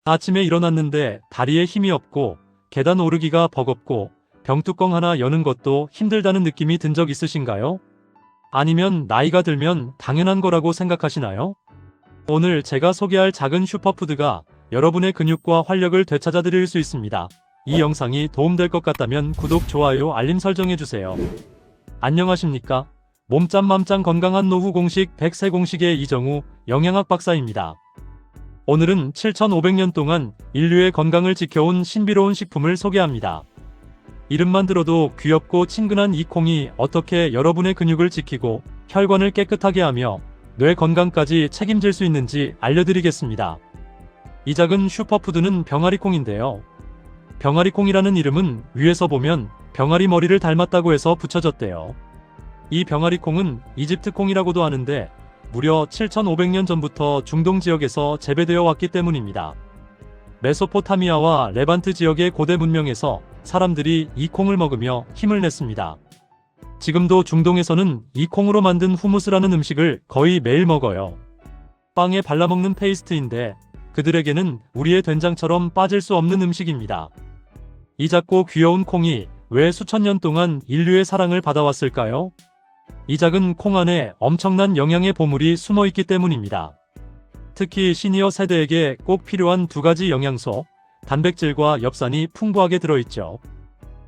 아침에 일어났는데 다리에 힘이 없고 계단 오르기가 버겁고 병뚜껑 하나 여는 것도 힘들다는 느낌이 든 적 있으신가요? 아니면 나이가 들면 당연한 거라고 생각하시나요? 오늘 제가 소개할 작은 슈퍼푸드가 여러분의 근육과 활력을 되찾아 드릴 수 있습니다. 이 영상이 도움될 것 같다면 구독, 좋아요, 알림 설정해주세요. 안녕하십니까? 몸짱 맘짱 건강한 노후 공식 100세 공식의 이정우 영양학 박사입니다. 오늘은 7,500년 동안 인류의 건강을 지켜온 신비로운 식품을 소개합니다. 이름만 들어도 귀엽고 친근한 이 콩이 어떻게 여러분의 근육을 지키고 혈관을 깨끗하게 하며 뇌 건강까지 책임질 수 있는지 알려드리겠습니다. 이 작은 슈퍼푸드는 병아리콩인데요. 병아리콩이라는 이름은 위에서 보면 병아리 머리를 닮았다고 해서 붙여졌대요. 이 병아리콩은 이집트 콩이라고도 하는데 무려 7,500년 전부터 중동 지역에서 재배되어 왔기 때문입니다. 메소포타미아와 레반트 지역의 고대 문명에서 사람들이 이 콩을 먹으며 힘을 냈습니다. 지금도 중동에서는 이 콩으로 만든 후무스라는 음식을 거의 매일 먹어요. 빵에 발라먹는 페이스트인데 그들에게는 우리의 된장처럼 빠질 수 없는 음식입니다. 이 작고 귀여운 콩이 왜 수천 년 동안 인류의 사랑을 받아왔을까요? 이 작은 콩 안에 엄청난 영양의 보물이 숨어 있기 때문입니다. 특히 시니어 세대에게 꼭 필요한 두 가지 영양소, 단백질과 엽산이 풍부하게 들어있죠.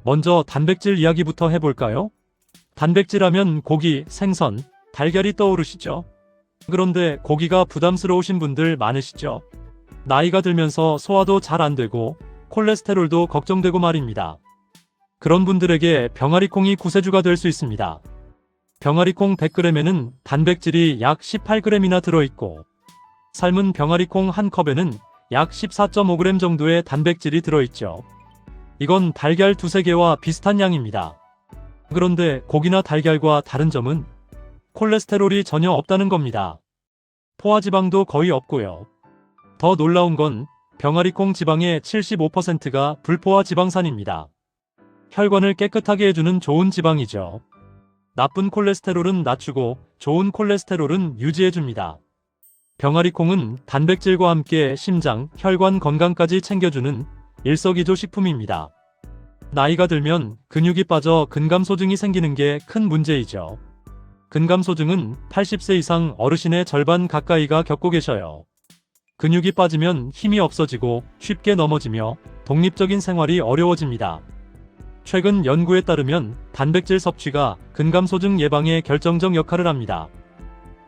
먼저 단백질 이야기부터 해볼까요? 단백질 하면 고기, 생선, 달걀이 떠오르시죠? 그런데 고기가 부담스러우신 분들 많으시죠? 나이가 들면서 소화도 잘 안 되고 콜레스테롤도 걱정되고 말입니다. 그런 분들에게 병아리콩이 구세주가 될 수 있습니다. 병아리콩 100g에는 단백질이 약 18g이나 들어있고 삶은 병아리콩 한 컵에는 약 14.5g 정도의 단백질이 들어있죠. 이건 달걀 두세 개와 비슷한 양입니다. 그런데 고기나 달걀과 다른 점은 콜레스테롤이 전혀 없다는 겁니다. 포화지방도 거의 없고요. 더 놀라운 건 병아리콩 지방의 75%가 불포화 지방산입니다. 혈관을 깨끗하게 해주는 좋은 지방이죠. 나쁜 콜레스테롤은 낮추고 좋은 콜레스테롤은 유지해줍니다. 병아리콩은 단백질과 함께 심장, 혈관 건강까지 챙겨주는 일석이조 식품입니다. 나이가 들면 근육이 빠져 근감소증이 생기는 게 큰 문제이죠. 근감소증은 80세 이상 어르신의 절반 가까이가 겪고 계셔요. 근육이 빠지면 힘이 없어지고 쉽게 넘어지며 독립적인 생활이 어려워집니다. 최근 연구에 따르면 단백질 섭취가 근감소증 예방에 결정적 역할을 합니다.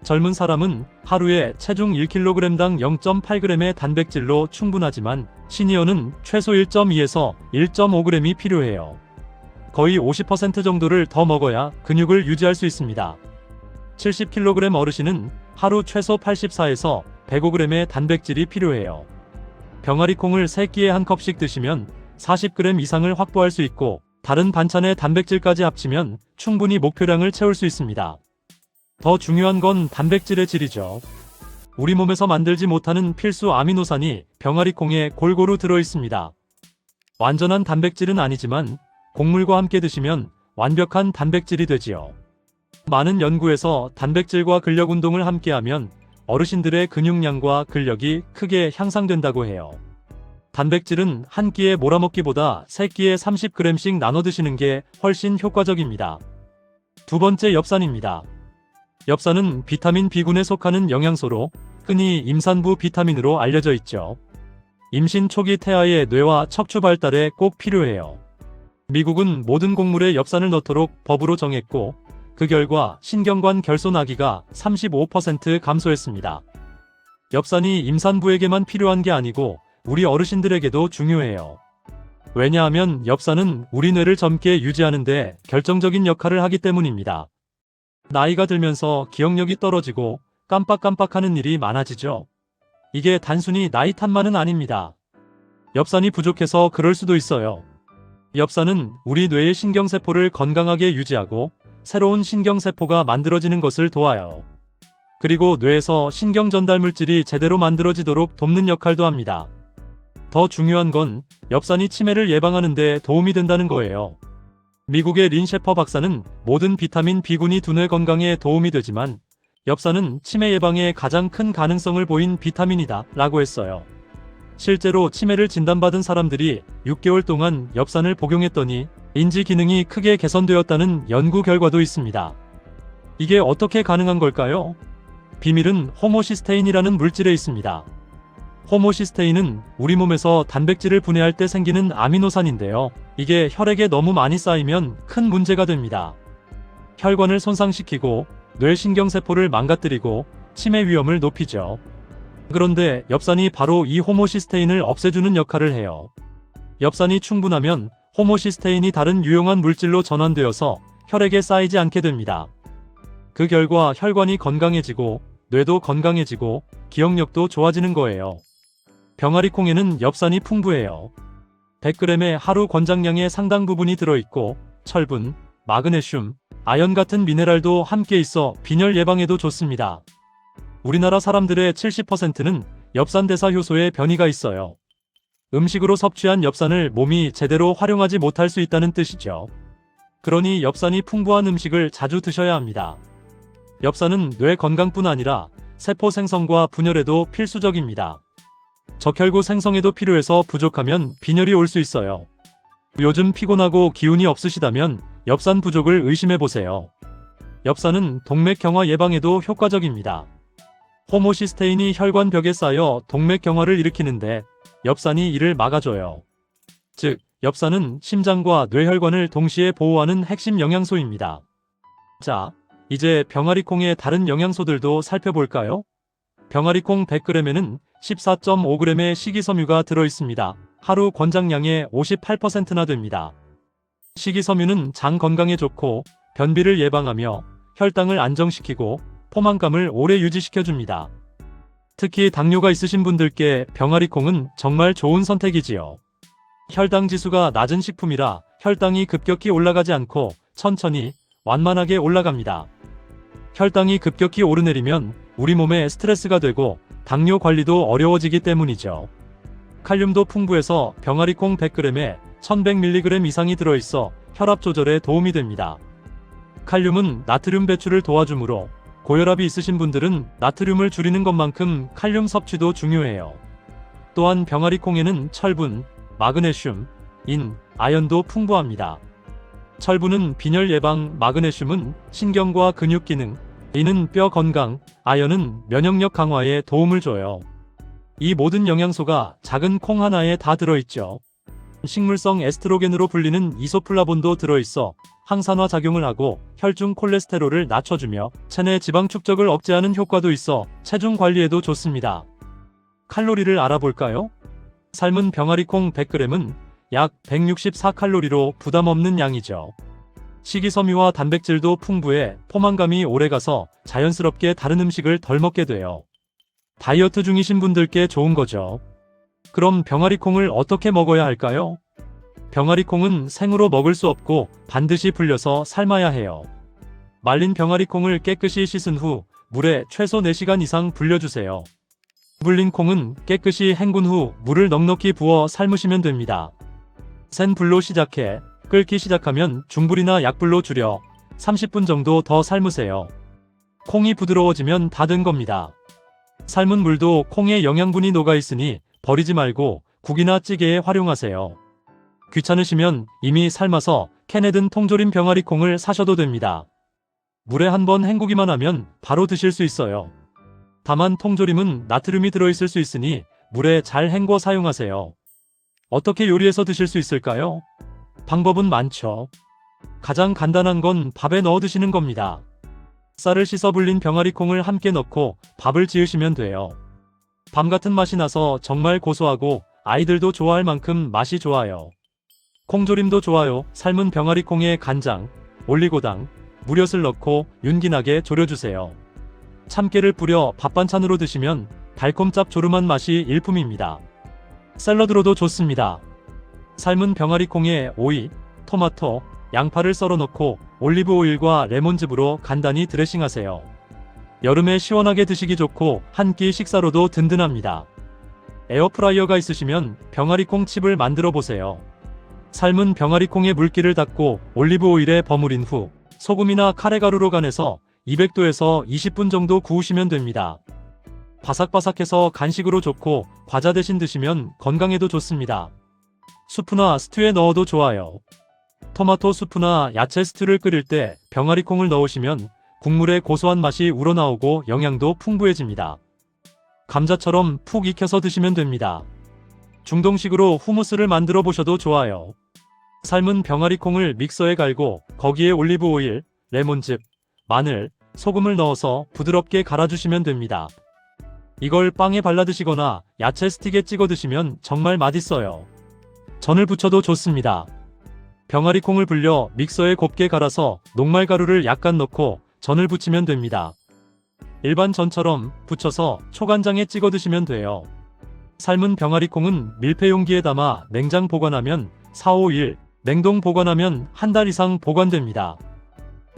젊은 사람은 하루에 체중 1kg당 0.8g의 단백질로 충분하지만 시니어는 최소 1.2에서 1.5g이 필요해요. 거의 50% 정도를 더 먹어야 근육을 유지할 수 있습니다. 70kg 어르신은 하루 최소 84에서 105g의 단백질이 필요해요. 병아리콩을 3끼에 한 컵씩 드시면 40g 이상을 확보할 수 있고 다른 반찬의 단백질까지 합치면 충분히 목표량을 채울 수 있습니다. 더 중요한 건 단백질의 질이죠. 우리 몸에서 만들지 못하는 필수 아미노산이 병아리콩에 골고루 들어있습니다. 완전한 단백질은 아니지만 곡물과 함께 드시면 완벽한 단백질이 되지요. 많은 연구에서 단백질과 근력 운동을 함께하면 어르신들의 근육량과 근력이 크게 향상된다고 해요. 단백질은 한 끼에 몰아먹기보다 3끼에 30g씩 나눠 드시는 게 훨씬 효과적입니다. 두 번째, 엽산입니다. 엽산은 비타민 B군에 속하는 영양소로 흔히 임산부 비타민으로 알려져 있죠. 임신 초기 태아의 뇌와 척추 발달에 꼭 필요해요. 미국은 모든 곡물에 엽산을 넣도록 법으로 정했고 그 결과 신경관 결손아기가 35% 감소했습니다. 엽산이 임산부에게만 필요한 게 아니고 우리 어르신들에게도 중요해요. 왜냐하면 엽산은 우리 뇌를 젊게 유지하는데 결정적인 역할을 하기 때문입니다. 나이가 들면서 기억력이 떨어지고 깜빡깜빡하는 일이 많아지죠. 이게 단순히 나이 탓만은 아닙니다. 엽산이 부족해서 그럴 수도 있어요. 엽산은 우리 뇌의 신경세포를 건강하게 유지하고 새로운 신경세포가 만들어지는 것을 도와요. 그리고 뇌에서 신경 전달 물질이 제대로 만들어지도록 돕는 역할도 합니다. 더 중요한 건 엽산이 치매를 예방하는 데 도움이 된다는 거예요. 미국의 린 셰퍼 박사는 모든 비타민 B군이 두뇌 건강에 도움이 되지만 엽산은 치매 예방에 가장 큰 가능성을 보인 비타민이다 라고 했어요. 실제로 치매를 진단받은 사람들이 6개월 동안 엽산을 복용했더니 인지 기능이 크게 개선되었다는 연구 결과도 있습니다. 이게 어떻게 가능한 걸까요? 비밀은 호모시스테인이라는 물질에 있습니다. 호모시스테인은 우리 몸에서 단백질을 분해할 때 생기는 아미노산인데요. 이게 혈액에 너무 많이 쌓이면 큰 문제가 됩니다. 혈관을 손상시키고 뇌신경세포를 망가뜨리고 치매 위험을 높이죠. 그런데 엽산이 바로 이 호모시스테인을 없애주는 역할을 해요. 엽산이 충분하면 호모시스테인이 다른 유용한 물질로 전환되어서 혈액에 쌓이지 않게 됩니다. 그 결과 혈관이 건강해지고 뇌도 건강해지고 기억력도 좋아지는 거예요. 병아리콩에는 엽산이 풍부해요. 100g의 하루 권장량의 상당 부분이 들어있고 철분, 마그네슘, 아연 같은 미네랄도 함께 있어 빈혈 예방에도 좋습니다. 우리나라 사람들의 70%는 엽산대사 효소에 변이가 있어요. 음식으로 섭취한 엽산을 몸이 제대로 활용하지 못할 수 있다는 뜻이죠. 그러니 엽산이 풍부한 음식을 자주 드셔야 합니다. 엽산은 뇌 건강뿐 아니라 세포 생성과 분열에도 필수적입니다. 적혈구 생성에도 필요해서 부족하면 빈혈이 올 수 있어요. 요즘 피곤하고 기운이 없으시다면 엽산 부족을 의심해보세요. 엽산은 동맥경화 예방에도 효과적입니다. 호모시스테인이 혈관벽에 쌓여 동맥경화를 일으키는데 엽산이 이를 막아줘요. 즉, 엽산은 심장과 뇌혈관을 동시에 보호하는 핵심 영양소입니다. 자, 이제 병아리콩의 다른 영양소들도 살펴볼까요? 병아리콩 100g에는 14.5g의 식이섬유가 들어있습니다. 하루 권장량의 58%나 됩니다. 식이섬유는 장 건강에 좋고 변비를 예방하며 혈당을 안정시키고 포만감을 오래 유지시켜줍니다. 특히 당뇨가 있으신 분들께 병아리콩은 정말 좋은 선택이지요. 혈당 지수가 낮은 식품이라 혈당이 급격히 올라가지 않고 천천히 완만하게 올라갑니다. 혈당이 급격히 오르내리면 우리 몸에 스트레스가 되고 당뇨 관리도 어려워지기 때문이죠. 칼륨도 풍부해서 병아리콩 100g에 1100mg 이상이 들어있어 혈압 조절에 도움이 됩니다. 칼륨은 나트륨 배출을 도와주므로 고혈압이 있으신 분들은 나트륨을 줄이는 것만큼 칼륨 섭취도 중요해요. 또한 병아리콩에는 철분, 마그네슘, 인, 아연도 풍부합니다. 철분은 빈혈 예방, 마그네슘은 신경과 근육 기능, 인은 뼈 건강, 아연은 면역력 강화에 도움을 줘요. 이 모든 영양소가 작은 콩 하나에 다 들어있죠. 식물성 에스트로겐으로 불리는 이소플라본도 들어있어 항산화 작용을 하고 혈중 콜레스테롤을 낮춰주며 체내 지방 축적을 억제하는 효과도 있어 체중 관리에도 좋습니다. 칼로리를 알아볼까요? 삶은 병아리콩 100g은 약 164칼로리로 부담 없는 양이죠. 식이섬유와 단백질도 풍부해 포만감이 오래가서 자연스럽게 다른 음식을 덜 먹게 돼요. 다이어트 중이신 분들께 좋은 거죠. 그럼 병아리콩을 어떻게 먹어야 할까요? 병아리콩은 생으로 먹을 수 없고 반드시 불려서 삶아야 해요. 말린 병아리콩을 깨끗이 씻은 후 물에 최소 4시간 이상 불려주세요. 불린 콩은 깨끗이 헹군 후 물을 넉넉히 부어 삶으시면 됩니다. 센 불로 시작해 끓기 시작하면 중불이나 약불로 줄여 30분 정도 더 삶으세요. 콩이 부드러워지면 다 된 겁니다. 삶은 물도 콩에 영양분이 녹아있으니 버리지 말고 국이나 찌개에 활용하세요. 귀찮으시면 이미 삶아서 캔에 든 통조림 병아리콩을 사셔도 됩니다. 물에 한번 헹구기만 하면 바로 드실 수 있어요. 다만 통조림은 나트륨이 들어있을 수 있으니 물에 잘 헹궈 사용하세요. 어떻게 요리해서 드실 수 있을까요? 방법은 많죠. 가장 간단한 건 밥에 넣어 드시는 겁니다. 쌀을 씻어 불린 병아리콩을 함께 넣고 밥을 지으시면 돼요. 밤 같은 맛이 나서 정말 고소하고 아이들도 좋아할 만큼 맛이 좋아요. 콩조림도 좋아요. 삶은 병아리콩에 간장, 올리고당, 무엿을 넣고 윤기나게 졸여주세요. 참깨를 뿌려 밥반찬으로 드시면 달콤 짭조름한 맛이 일품입니다. 샐러드로도 좋습니다. 삶은 병아리콩에 오이, 토마토, 양파를 썰어 넣고 올리브 오일과 레몬즙으로 간단히 드레싱하세요. 여름에 시원하게 드시기 좋고 한 끼 식사로도 든든합니다. 에어프라이어가 있으시면 병아리콩 칩을 만들어 보세요. 삶은 병아리콩에 물기를 닦고 올리브 오일에 버무린 후 소금이나 카레가루로 간해서 200도에서 20분 정도 구우시면 됩니다. 바삭바삭해서 간식으로 좋고 과자 대신 드시면 건강에도 좋습니다. 수프나 스튜에 넣어도 좋아요. 토마토 수프나 야채 스튜를 끓일 때 병아리콩을 넣으시면 국물의 고소한 맛이 우러나오고 영양도 풍부해집니다. 감자처럼 푹 익혀서 드시면 됩니다. 중동식으로 후무스를 만들어 보셔도 좋아요. 삶은 병아리콩을 믹서에 갈고 거기에 올리브 오일, 레몬즙, 마늘, 소금을 넣어서 부드럽게 갈아주시면 됩니다. 이걸 빵에 발라 드시거나 야채 스틱에 찍어 드시면 정말 맛있어요. 전을 부쳐도 좋습니다. 병아리콩을 불려 믹서에 곱게 갈아서 녹말가루를 약간 넣고 전을 부치면 됩니다. 일반 전처럼 부쳐서 초간장에 찍어 드시면 돼요. 삶은 병아리콩은 밀폐 용기에 담아 냉장 보관하면 4-5일, 냉동 보관하면 한 달 이상 보관됩니다.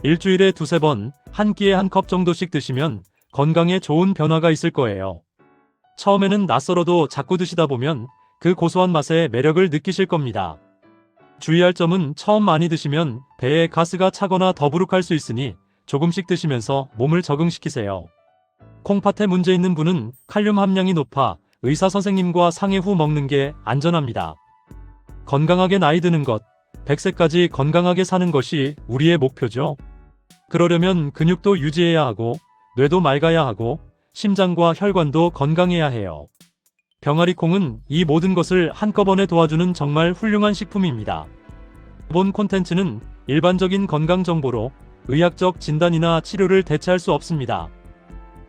일주일에 2-3번, 한 끼에 1컵 정도씩 드시면 건강에 좋은 변화가 있을 거예요. 처음에는 낯설어도 자꾸 드시다 보면 그 고소한 맛의 매력을 느끼실 겁니다. 주의할 점은 처음 많이 드시면 배에 가스가 차거나 더부룩할 수 있으니 조금씩 드시면서 몸을 적응시키세요. 콩팥에 문제 있는 분은 칼륨 함량이 높아 의사 선생님과 상의 후 먹는 게 안전합니다. 건강하게 나이 드는 것, 100세까지 건강하게 사는 것이 우리의 목표죠. 그러려면 근육도 유지해야 하고 뇌도 맑아야 하고 심장과 혈관도 건강해야 해요. 병아리콩은 이 모든 것을 한꺼번에 도와주는 정말 훌륭한 식품입니다. 본 콘텐츠는 일반적인 건강 정보로 의학적 진단이나 치료를 대체할 수 없습니다.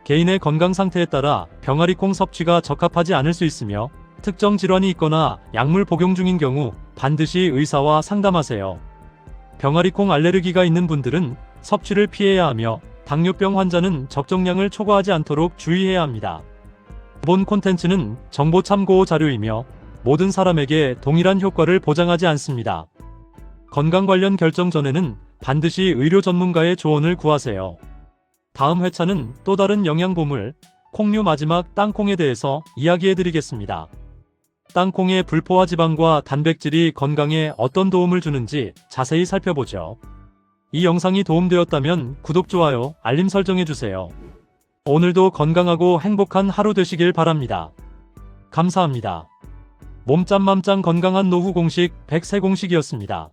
개인의 건강 상태에 따라 병아리콩 섭취가 적합하지 않을 수 있으며 특정 질환이 있거나 약물 복용 중인 경우 반드시 의사와 상담하세요. 병아리콩 알레르기가 있는 분들은 섭취를 피해야 하며 당뇨병 환자는 적정량을 초과하지 않도록 주의해야 합니다. 본 콘텐츠는 정보 참고 자료이며 모든 사람에게 동일한 효과를 보장하지 않습니다. 건강 관련 결정 전에는 반드시 의료 전문가의 조언을 구하세요. 다음 회차는 또 다른 영양보물, 콩류 마지막 땅콩에 대해서 이야기해드리겠습니다. 땅콩의 불포화 지방과 단백질이 건강에 어떤 도움을 주는지 자세히 살펴보죠. 이 영상이 도움되었다면 구독, 좋아요, 알림 설정해주세요. 오늘도 건강하고 행복한 하루 되시길 바랍니다. 감사합니다. 몸짱맘짱 건강한 노후 공식 100세 공식이었습니다.